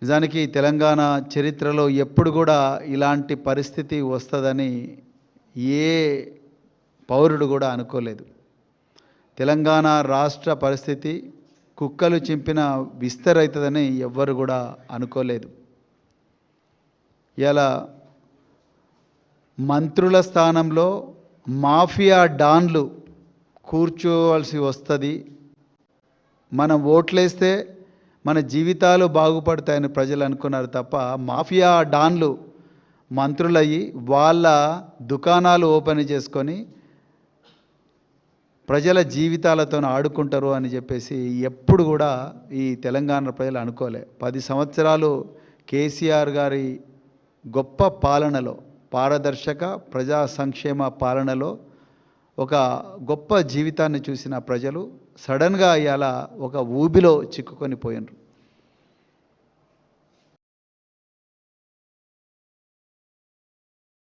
నిజానికి తెలంగాణ చరిత్రలో ఎప్పుడు కూడా ఇలాంటి పరిస్థితి వస్తుందని ఏ పౌరుడు కూడా అనుకోలేదు. తెలంగాణ రాష్ట్ర పరిస్థితి కుక్కలు చింపిన విస్తరైతుందని ఎవ్వరు కూడా అనుకోలేదు. ఇలా మంత్రుల స్థానంలో మాఫియా డాన్లు కూర్చోవలసి వస్తుంది. మనం ఓట్లేస్తే మన జీవితాలు బాగుపడతాయని ప్రజలు అనుకున్నారు తప్ప మాఫియా డాన్లు మంత్రులయ్యి వాళ్ళ దుకాణాలు ఓపెన్ చేసుకొని ప్రజల జీవితాలతో ఆడుకుంటారు అని చెప్పేసి ఎప్పుడు కూడా ఈ తెలంగాణ ప్రజలు అనుకోలే. 10 సంవత్సరాలు కేసీఆర్ గారి గొప్ప పాలనలో, పారదర్శక ప్రజా సంక్షేమ పాలనలో ఒక గొప్ప జీవితాన్ని చూసిన ప్రజలు సడన్గా ఇవాళ ఒక ఊబిలో చిక్కుకొని పోయినారు.